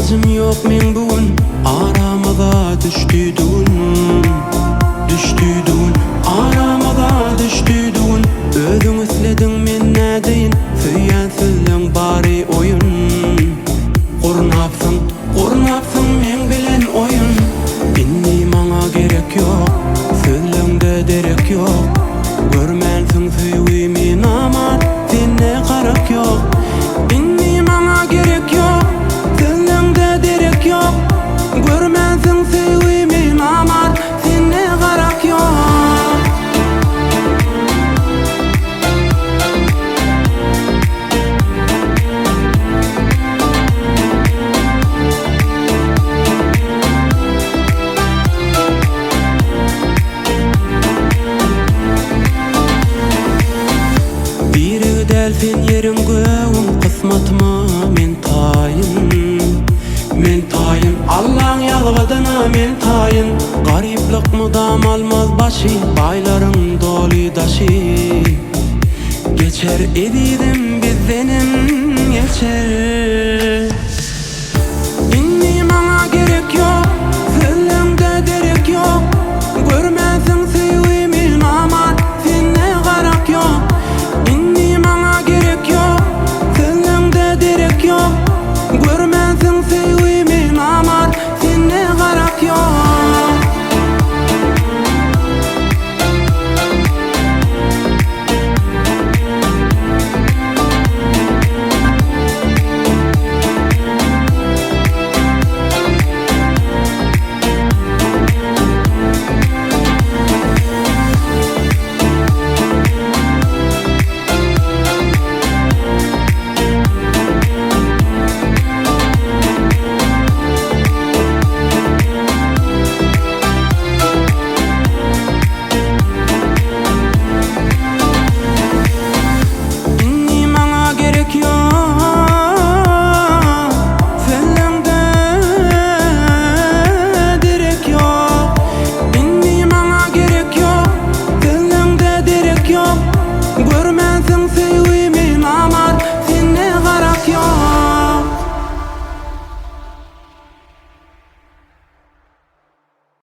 ilacım yok men bugün, aramaga düştüydün. Aramaga düştüydün. Özüň isledin men nädeyin, süýän sözleň bary oyun. Gurnapsyň men bilen oyun. Inni maňa gerek ýok, sözleňde derek ýok. Görmänsiň süýgümi namat, sende garak ýok. Inni maňa gerek ýok, sözleňde derek ýok. Görmänsiň süýgümi namat, sende garak ýok. Sen yerin göğün, kısmatıma men taýyn. Allah'ın ýalgadyna men taýyn. Gariplik mudam almaz başy, baýlaryň doly daşy. Geçer edidim bizdenim geçer.